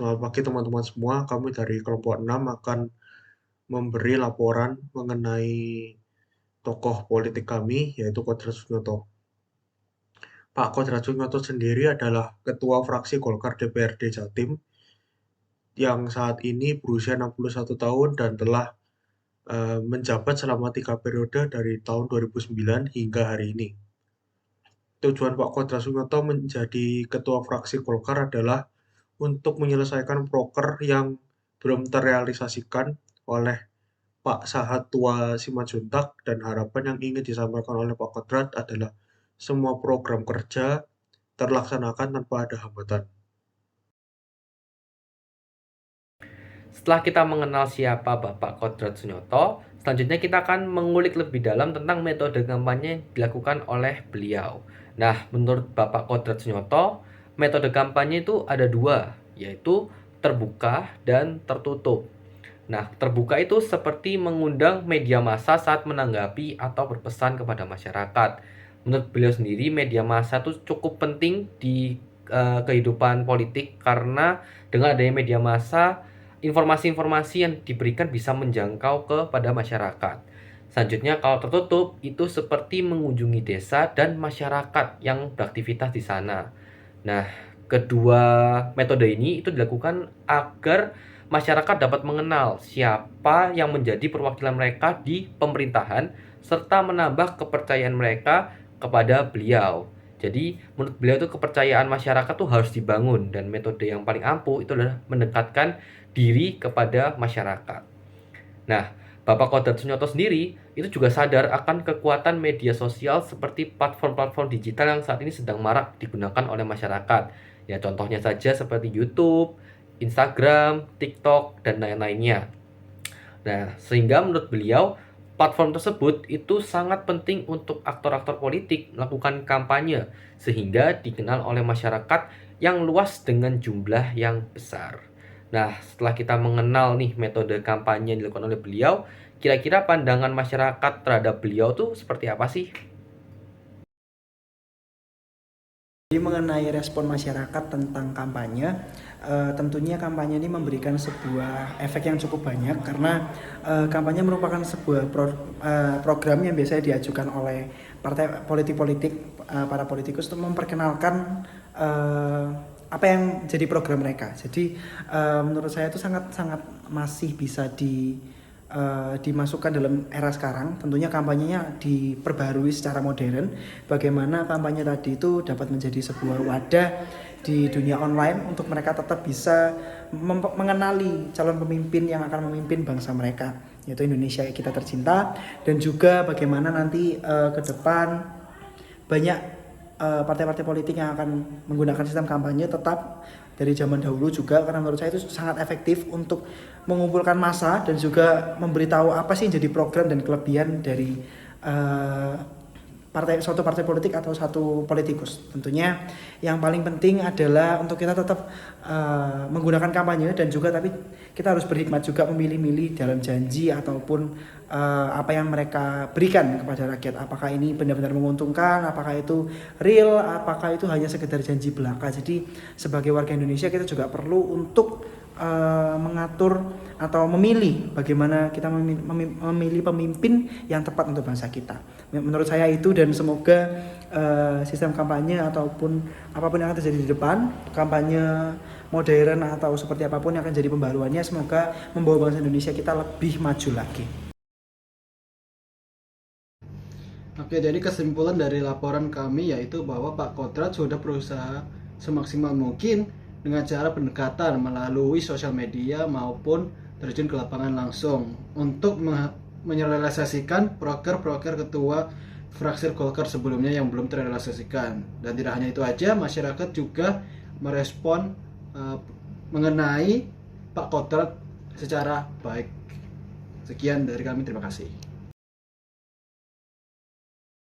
Selamat pagi teman-teman semua, kami dari kelompok 6 akan memberi laporan mengenai tokoh politik kami, yaitu Kodrat Sunyoto. Pak Kodrat Sunyoto sendiri adalah Ketua Fraksi Golkar DPRD Jatim yang saat ini berusia 61 tahun dan telah menjabat selama 3 periode dari tahun 2009 hingga hari ini. Tujuan Pak Kodrat Sunyoto menjadi Ketua Fraksi Golkar adalah untuk menyelesaikan proker yang belum terrealisasikan oleh Pak Sahat Tua Simanjuntak, dan harapan yang ingin disampaikan oleh Pak Kodrat adalah semua program kerja terlaksanakan tanpa ada hambatan. Setelah kita mengenal siapa Bapak Kodrat Sunyoto, selanjutnya kita akan mengulik lebih dalam tentang metode kampanye yang dilakukan oleh beliau. Nah, menurut Bapak Kodrat Sunyoto, metode kampanye itu ada dua, yaitu terbuka dan tertutup. Nah, terbuka itu seperti mengundang media massa saat menanggapi atau berpesan kepada masyarakat. Menurut beliau sendiri, media massa itu cukup penting di kehidupan politik karena dengan adanya media massa, informasi-informasi yang diberikan bisa menjangkau kepada masyarakat. Selanjutnya, kalau tertutup, itu seperti mengunjungi desa dan masyarakat yang beraktivitas di sana. Nah, kedua metode ini itu dilakukan agar masyarakat dapat mengenal siapa yang menjadi perwakilan mereka di pemerintahan serta menambah kepercayaan mereka kepada beliau. Jadi menurut beliau itu kepercayaan masyarakat tuh harus dibangun, dan metode yang paling ampuh itu adalah mendekatkan diri kepada masyarakat. Nah, Bapak Kodrat Sunyoto sendiri itu juga sadar akan kekuatan media sosial seperti platform-platform digital yang saat ini sedang marak digunakan oleh masyarakat. Ya, contohnya saja seperti YouTube, Instagram, TikTok, dan lain-lainnya. Nah, sehingga menurut beliau, platform tersebut itu sangat penting untuk aktor-aktor politik melakukan kampanye, sehingga dikenal oleh masyarakat yang luas dengan jumlah yang besar. Nah, setelah kita mengenal nih metode kampanye yang dilakukan oleh beliau, kira-kira pandangan masyarakat terhadap beliau tuh seperti apa sih? Jadi mengenai respon masyarakat tentang kampanye, tentunya kampanye ini memberikan sebuah efek yang cukup banyak karena kampanye merupakan sebuah program yang biasanya diajukan oleh partai politik-politik, para politikus untuk memperkenalkan apa yang jadi program mereka. Jadi menurut saya itu sangat masih bisa dimasukkan dalam era sekarang. Tentunya kampanyenya diperbarui secara modern, bagaimana kampanye tadi itu dapat menjadi sebuah wadah di dunia online untuk mereka tetap bisa mengenali calon pemimpin yang akan memimpin bangsa mereka, yaitu Indonesia kita tercinta. Dan juga bagaimana nanti ke depan banyak partai-partai politik yang akan menggunakan sistem kampanye tetap dari zaman dahulu juga, karena menurut saya itu sangat efektif untuk mengumpulkan massa dan juga memberitahu apa sih yang jadi program dan kelebihan dari suatu partai politik atau satu politikus. Tentunya yang paling penting adalah untuk kita tetap menggunakan kampanye, dan juga tapi kita harus berhikmat juga memilih-milih dalam janji ataupun apa yang mereka berikan kepada rakyat. Apakah ini benar-benar menguntungkan, apakah itu real, apakah itu hanya sekedar janji belaka. Jadi sebagai warga Indonesia kita juga perlu untuk mengatur atau memilih bagaimana kita memilih pemimpin yang tepat untuk bangsa kita. Menurut saya itu, dan semoga sistem kampanye ataupun apapun yang akan terjadi di depan, kampanye modern atau seperti apapun yang akan jadi pembaruannya, semoga membawa bangsa Indonesia kita lebih maju lagi. Oke, jadi kesimpulan dari laporan kami yaitu bahwa Pak Kodrat sudah berusaha semaksimal mungkin dengan cara pendekatan melalui sosial media maupun terjun ke lapangan langsung untuk menyelesaikan proker-proker ketua fraksi Golkar sebelumnya yang belum terrealisasikan. Dan tidak hanya itu aja, masyarakat juga merespon mengenai Pak Kodrat secara baik. Sekian dari kami, terima kasih.